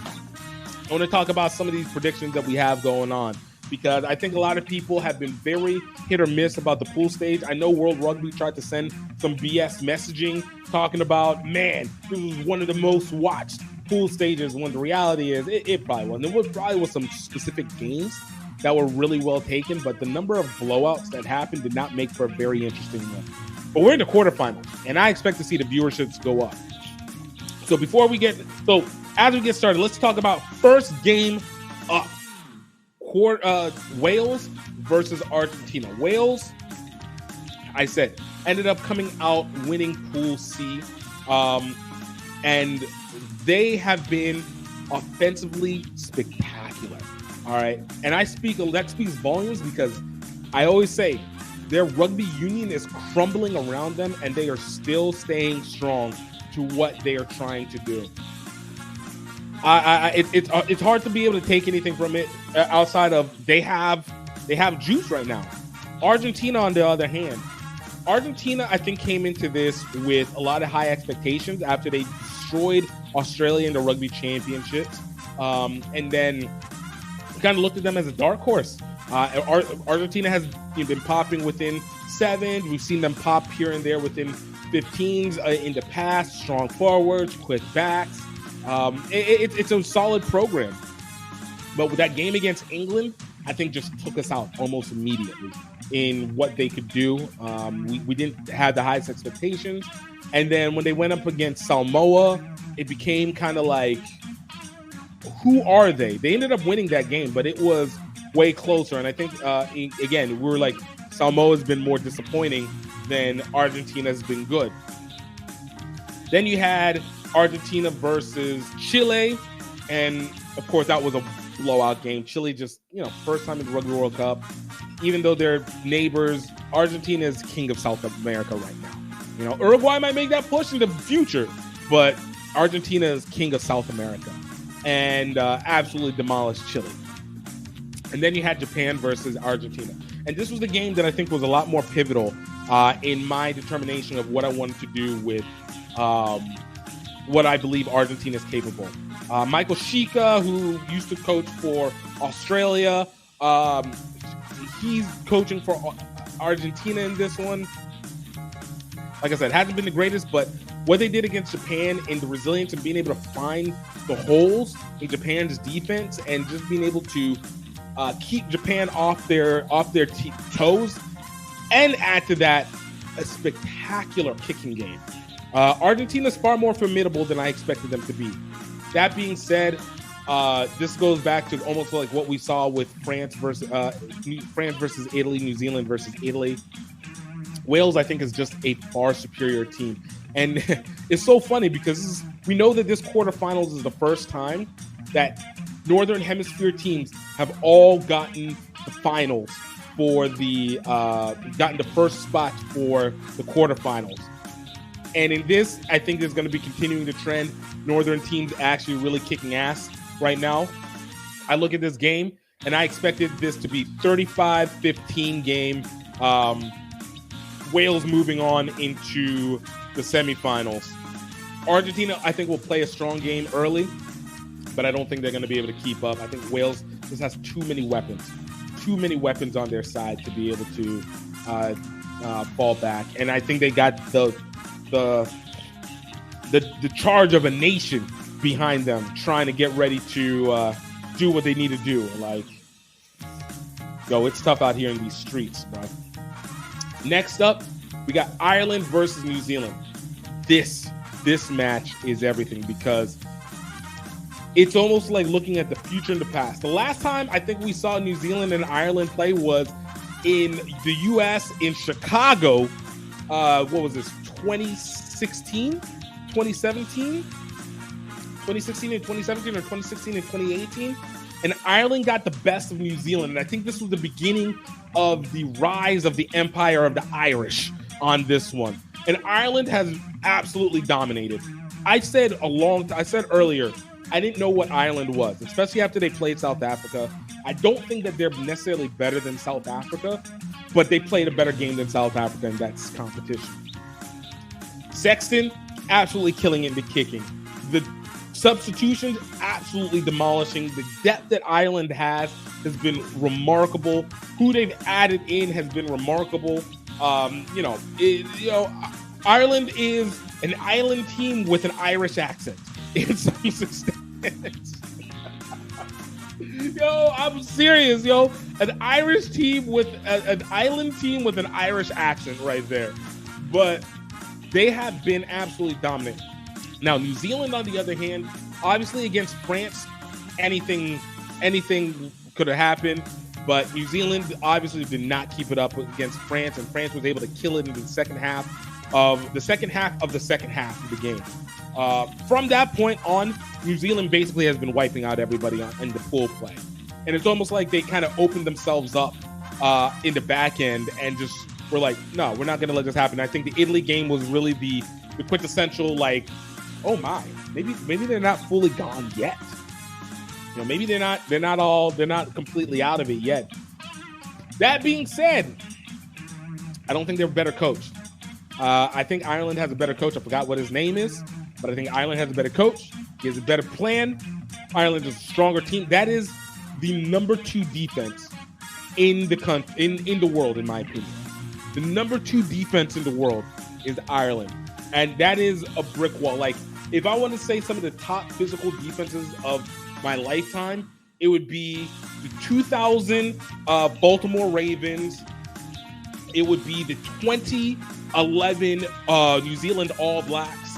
I want to talk about some of these predictions that we have going on, because I think a lot of people have been very hit or miss about the pool stage. I know World Rugby tried to send some BS messaging talking about, man, this was one of the most watched pool stages, when the reality is it probably wasn't. There probably was some specific games that were really well taken, but the number of blowouts that happened did not make for a very interesting one. But we're in the quarterfinals, and I expect to see the viewerships go up. So as we get started, let's talk about first game up. Wales versus Argentina. Wales, I said, ended up coming out winning Pool C. And they have been offensively spectacular. All right. And that speaks volumes, because I always say their rugby union is crumbling around them, and they are still staying strong to what they are trying to do. It's hard to be able to take anything from it outside of they have juice right now. Argentina, on the other hand, I think came into this with a lot of high expectations after they destroyed Australia in the Rugby Championships, and then kind of looked at them as a dark horse. Argentina has been popping within 7. We've seen them pop here and there within 15s in the past. Strong forwards, quick backs. It's a solid program. But with that game against England, I think just took us out almost immediately in what they could do. We didn't have the highest expectations. And then when they went up against Samoa, it became kind of like, who are they? They ended up winning that game, but it was way closer. And I think, again, we were like, Samoa's been more disappointing than Argentina's been good. Then you had Argentina versus Chile. And, of course, that was a blowout game. Chile just, first time in the Rugby World Cup. Even though they're neighbors, Argentina is king of South America right now. Uruguay might make that push in the future, but Argentina is king of South America. And absolutely demolished Chile. And then you had Japan versus Argentina. And this was the game that I think was a lot more pivotal in my determination of what I wanted to do with what I believe Argentina is capable. Michael Shika, who used to coach for Australia, he's coaching for Argentina in this one. Like I said, hasn't been the greatest, but what they did against Japan and the resilience and being able to find the holes in Japan's defense and just being able to keep Japan off their toes, and add to that a spectacular kicking game. Argentina's far more formidable than I expected them to be. That being said, this goes back to almost like what we saw with France versus Italy, New Zealand versus Italy. Wales, I think, is just a far superior team. And it's so funny because we know that this quarterfinals is the first time that Northern Hemisphere teams have all gotten the finals for gotten the first spot for the quarterfinals. And in this, I think there's going to be continuing the trend. Northern teams actually really kicking ass right now. I look at this game, and I expected this to be 35-15 game. Wales moving on into the semifinals. Argentina, I think, will play a strong game early, but I don't think they're going to be able to keep up. I think Wales just has too many weapons on their side to be able to fall back. And I think they got the charge of a nation behind them, trying to get ready to do what they need to do. Like, it's tough out here in these streets, bro. Next up, we got Ireland versus New Zealand. This match is everything because it's almost like looking at the future and the past. The last time I think we saw New Zealand and Ireland play was in the U.S. in Chicago. What was this? 2016? 2016, 2017, 2016 and 2017, or 2016 and 2018. And Ireland got the best of New Zealand. And I think this was the beginning of the rise of the empire of the Irish on this one. And Ireland has absolutely dominated. I said earlier, I didn't know what Ireland was, especially after they played South Africa. I don't think that they're necessarily better than South Africa, but they played a better game than South Africa, and that's competition. Sexton, absolutely killing it in the kicking. The substitutions, absolutely demolishing. The depth that Ireland has been remarkable. Who they've added in has been remarkable. Ireland is an island team with an Irish accent in some extent. Yo, I'm serious, yo. An Irish team with an island team with an Irish accent right there. But they have been absolutely dominant. Now, New Zealand, on the other hand, obviously against France, anything could have happened. But New Zealand obviously did not keep it up against France, and France was able to kill it in the second half of the second half of the game. From that point on, New Zealand basically has been wiping out everybody in the pool play. And it's almost like they kind of opened themselves up in the back end and just were like, no, we're not going to let this happen. I think the Italy game was really the quintessential, like, oh my, maybe they're not fully gone yet. Maybe they're not completely out of it yet. That being said, I don't think they're better coached. I think Ireland has a better coach. I forgot what his name is, but I think Ireland has a better coach. He has a better plan. Ireland is a stronger team. That is the number 2 defense in the country, in the world, in my opinion. The number 2 defense in the world is Ireland, and that is a brick wall. Like, if I want to say some of the top physical defenses of my lifetime, it would be the 2000 Baltimore Ravens. It would be the 2011 New Zealand All Blacks.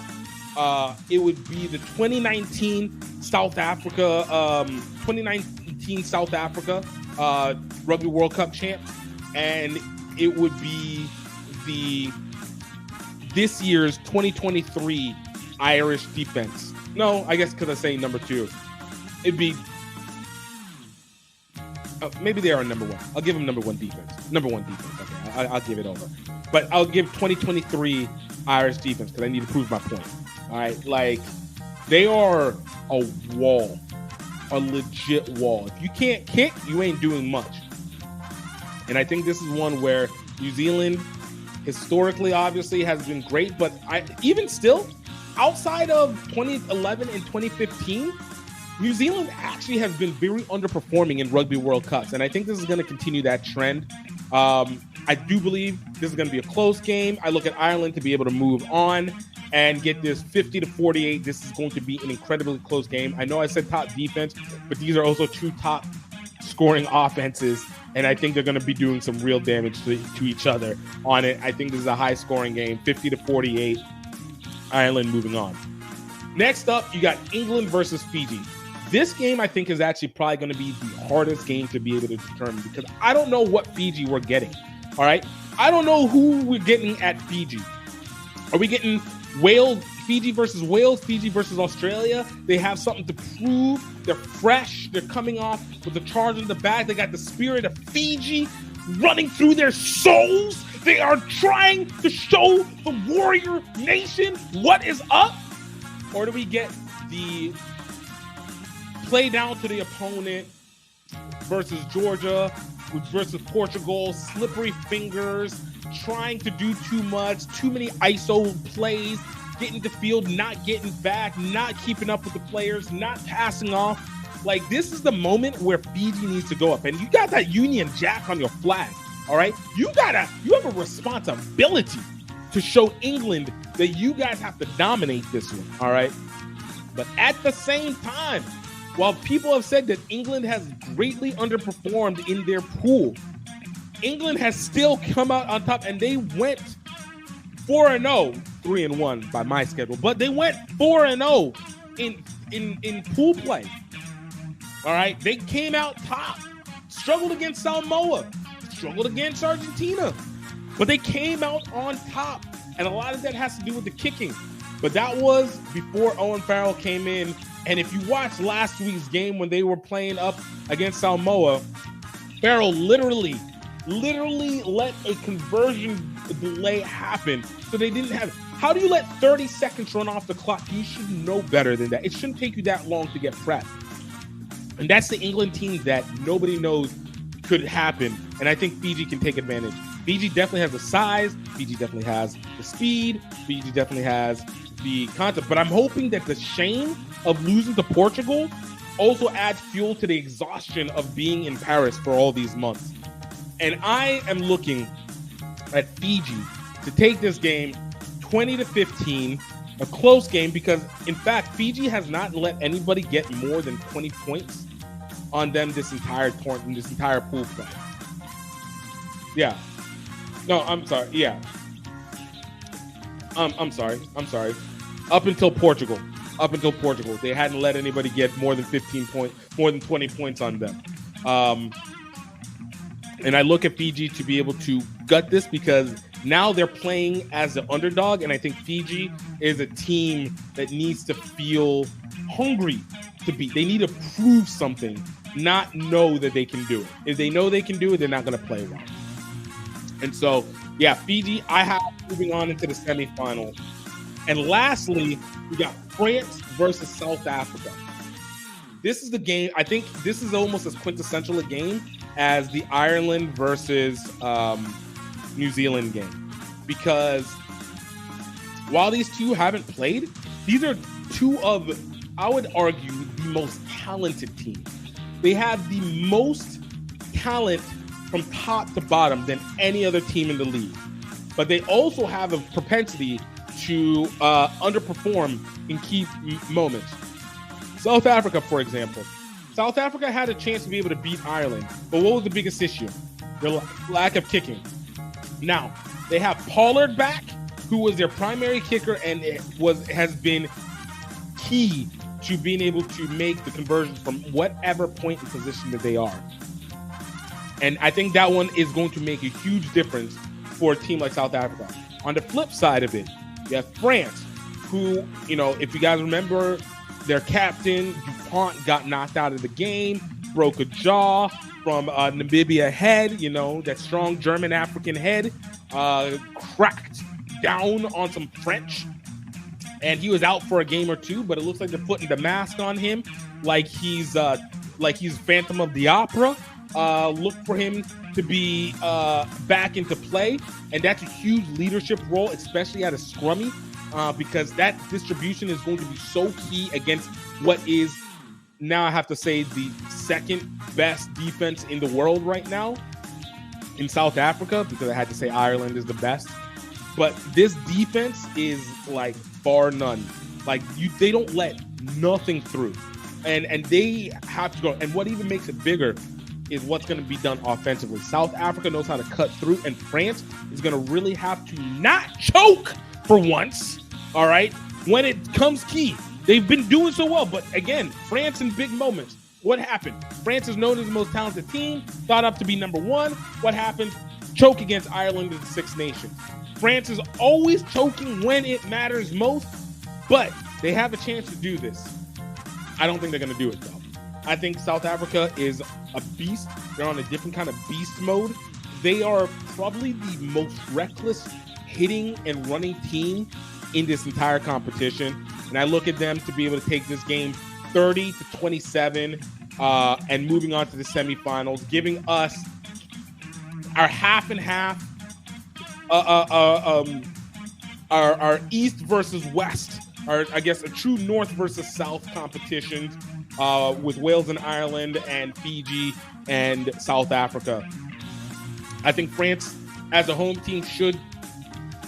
It would be the 2019 South Africa Rugby World Cup champs, and it would be this year's 2023 Irish defense. No, I guess because I say number 2. It'd be maybe they are number 1. I'll give them number 1 defense. Number 1 defense. Okay, I'll give it over. But I'll give 2023 Irish defense because I need to prove my point. All right, like, they are a wall, a legit wall. If you can't kick, you ain't doing much. And I think this is one where New Zealand historically obviously has been great, but even still, outside of 2011 and 2015, New Zealand actually has been very underperforming in Rugby World Cups, and I think this is going to continue that trend. I do believe this is going to be a close game. I look at Ireland to be able to move on and get this 50-48. This is going to be an incredibly close game. I know I said top defense, but these are also 2 top scoring offenses, and I think they're going to be doing some real damage to each other on it. I think this is a high-scoring game, 50-48, Ireland moving on. Next up, you got England versus Fiji. This game, I think, is actually probably going to be the hardest game to be able to determine because I don't know what Fiji we're getting, all right? I don't know who we're getting at Fiji. Are we getting Fiji versus Wales, Fiji versus Australia? They have something to prove. They're fresh. They're coming off with the charge in the back. They got the spirit of Fiji running through their souls. They are trying to show the warrior nation what is up. Or do we get the play down to the opponent versus Georgia, versus Portugal, slippery fingers, trying to do too much, too many ISO plays, getting the field, not getting back, not keeping up with the players, not passing off. Like, this is the moment where Fiji needs to go up. And you got that Union Jack on your flag, all right? You have a responsibility to show England that you guys have to dominate this one, all right? But at the same time, while people have said that England has greatly underperformed in their pool, England has still come out on top, and they went 4-0, 3-1 by my schedule, but they went 4-0 in pool play. All right, they came out top, struggled against Samoa, struggled against Argentina, but they came out on top. And a lot of that has to do with the kicking. But that was before Owen Farrell came in. And if you watch last week's game when they were playing up against Samoa, Farrell literally let a conversion delay happen. So they didn't have. How do you let 30 seconds run off the clock? You should know better than that. It shouldn't take you that long to get prepped. And that's the England team that nobody knows could happen. And I think Fiji can take advantage. Fiji definitely has the size. Fiji definitely has the speed. Fiji definitely has the concept. But I'm hoping that the shame of losing to Portugal also adds fuel to the exhaustion of being in Paris for all these months. And I am looking at Fiji to take this game 20-15, a close game, because in fact, Fiji has not let anybody get more than 20 points on them this entire tournament, this entire pool play. Yeah. No, I'm sorry. Yeah. I'm sorry. Up until Portugal, they hadn't let anybody get more than 20 points on them. And I look at Fiji to be able to gut this because now they're playing as the underdog, and I think Fiji is a team that needs to feel hungry to beat. They need to prove something, not know that they can do it. If they know they can do it, they're not going to play well. And so, yeah, Fiji, I have moving on into the semifinals. And lastly, we got France versus South Africa. This is the game. I think this is almost as quintessential a game as the Ireland versus New Zealand game, because while these two haven't played, these are two of, I would argue, the most talented teams. They have the most talent from top to bottom than any other team in the league, but they also have a propensity to underperform in key moments. South Africa, for example. South Africa had a chance to be able to beat Ireland, but what was the biggest issue? Their lack of kicking. Now, they have Pollard back, who was their primary kicker and has been key to being able to make the conversion from whatever point in position that they are. And I think that one is going to make a huge difference for a team like South Africa. On the flip side of it, you have France, who, if you guys remember, their captain, DuPont, got knocked out of the game, broke a jaw from Namibia head, that strong German-African head, cracked down on some French. And he was out for a game or two, but it looks like they're putting the mask on him like he's Phantom of the Opera. Look for him to be back into play. And that's a huge leadership role, especially at a scrummy. Because that distribution is going to be so key against what is, now I have to say, the second best defense in the world right now in South Africa, because I had to say Ireland is the best. But this defense is like bar none. Like they don't let nothing through. And they have to go. And what even makes it bigger is what's going to be done offensively. South Africa knows how to cut through, and France is going to really have to not choke for once. All right, when it comes key, they've been doing so well. But again, France in big moments. What happened? France is known as the most talented team, thought up to be number one. What happened? Choke against Ireland in the Six Nations. France is always choking when it matters most, but they have a chance to do this. I don't think they're going to do it, though. I think South Africa is a beast. They're on a different kind of beast mode. They are probably the most reckless hitting and running team in this entire competition. And I look at them to be able to take this game 30-27 and moving on to the semifinals, giving us our half and half, our East versus West, or I guess a true North versus South competitions with Wales and Ireland and Fiji and South Africa. I think France as a home team should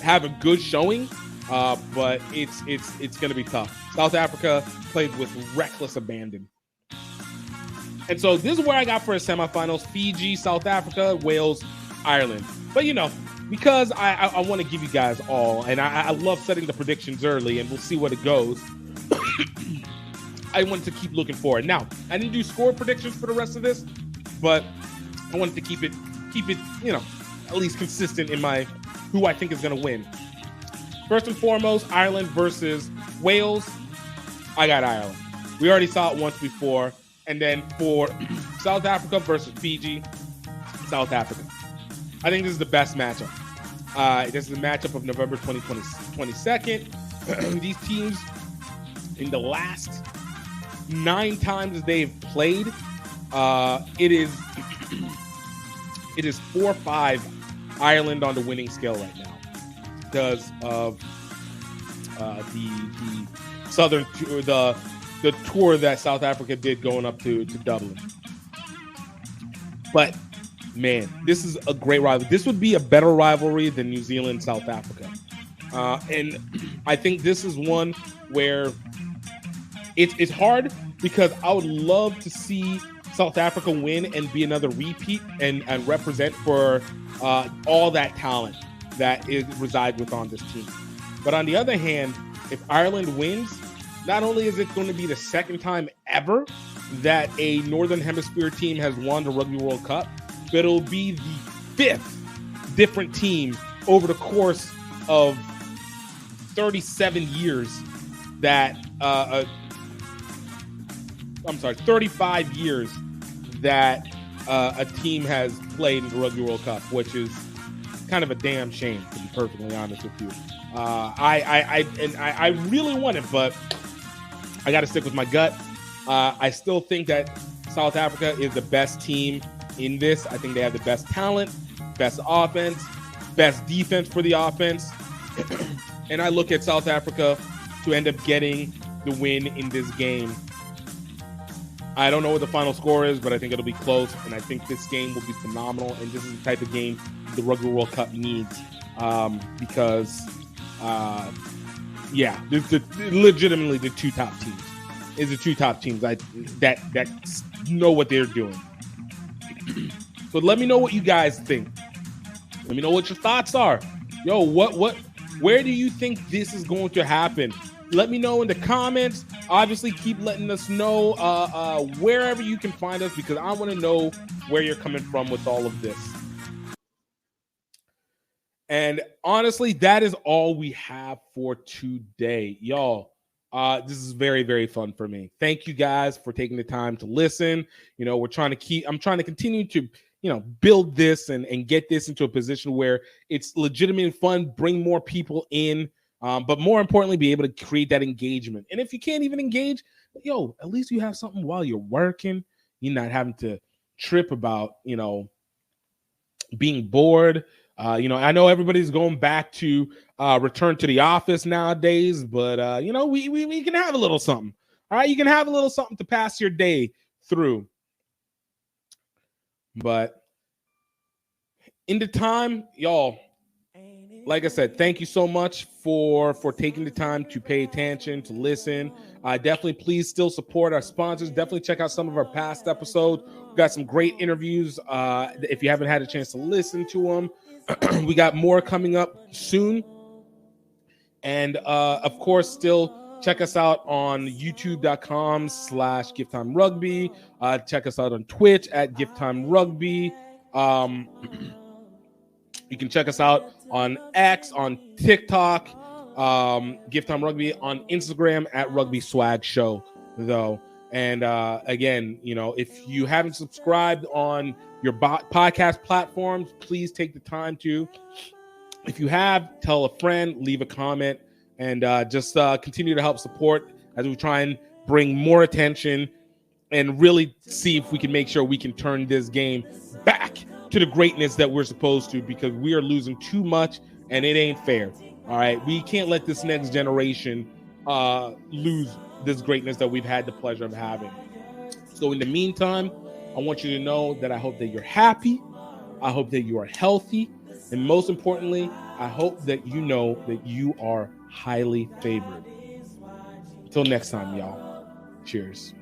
have a good showing. But it's going to be tough. South Africa played with reckless abandon. And so this is where I got for a semifinals: Fiji, South Africa, Wales, Ireland. But, because I want to give you guys all, and I love setting the predictions early, and we'll see what it goes. I wanted to keep looking forward. Now, I didn't do score predictions for the rest of this, but I wanted to keep it, at least consistent in my who I think is going to win. First and foremost, Ireland versus Wales. I got Ireland. We already saw it once before. And then for South Africa versus Fiji, South Africa. I think this is the best matchup. This is a matchup of November 22nd. These teams, in the last 9 times they've played, it is 4-5 Ireland on the winning scale right now because of the southern the tour that South Africa did going up to Dublin. But man, this is a great rivalry. This would be a better rivalry than New Zealand South Africa, and I think this is one where it's hard because I would love to see South Africa win and be another repeat and represent for all that talent that resides within this team. But on the other hand, if Ireland wins, not only is it going to be the second time ever that a Northern Hemisphere team has won the Rugby World Cup, but it'll be the 5th different team over the course of 37 years that 35 years that a team has played in the Rugby World Cup, which is kind of a damn shame, to be perfectly honest with you. I really want it, but I got to stick with my gut. I still think that South Africa is the best team in this. I think they have the best talent, best offense, best defense for the offense. And I look at South Africa to end up getting the win in this game. I don't know what the final score is, but I think it'll be close, and I think this game will be phenomenal, and this is the type of game the Rugby World Cup needs because, legitimately the 2 top teams. Is the 2 top teams that know what they're doing. So let me know what you guys think. Let me know what your thoughts are. Yo, where do you think this is going to happen? Let me know in the comments. Obviously, keep letting us know wherever you can find us because I want to know where you're coming from with all of this. And honestly, that is all we have for today. Y'all, this is very, very fun for me. Thank you guys for taking the time to listen. You know, I'm trying to continue to, build this and get this into a position where it's legitimate and fun, bring more people in. But more importantly, be able to create that engagement. And if you can't even engage, at least you have something while you're working. You're not having to trip about, being bored. I know everybody's going back to return to the office nowadays, but, we can have a little something. All right, you can have a little something to pass your day through. But in the time, y'all, like I said, thank you so much for taking the time to pay attention, to listen. Definitely, please still support our sponsors. Definitely check out some of our past episodes. We got some great interviews. If you haven't had a chance to listen to them, we got more coming up soon. And of course, still check us out on youtube.com/GiftTimeRugby. Check us out on Twitch at GiftTimeRugby. You can check us out on X, on TikTok, GiftTime Rugby, on Instagram at Rugby Swag Show, though. And again, if you haven't subscribed on your podcast platforms, please take the time to. If you have, tell a friend, leave a comment, and just continue to help support as we try and bring more attention and really see if we can make sure we can turn this game back to the greatness that we're supposed to, because we are losing too much and it ain't fair. All right, we can't let this next generation lose this greatness that we've had the pleasure of having. So in the meantime, I want you to know that I hope that you're happy. I hope that you are healthy. And most importantly, I hope that you know that you are highly favored. Until next time, y'all. Cheers.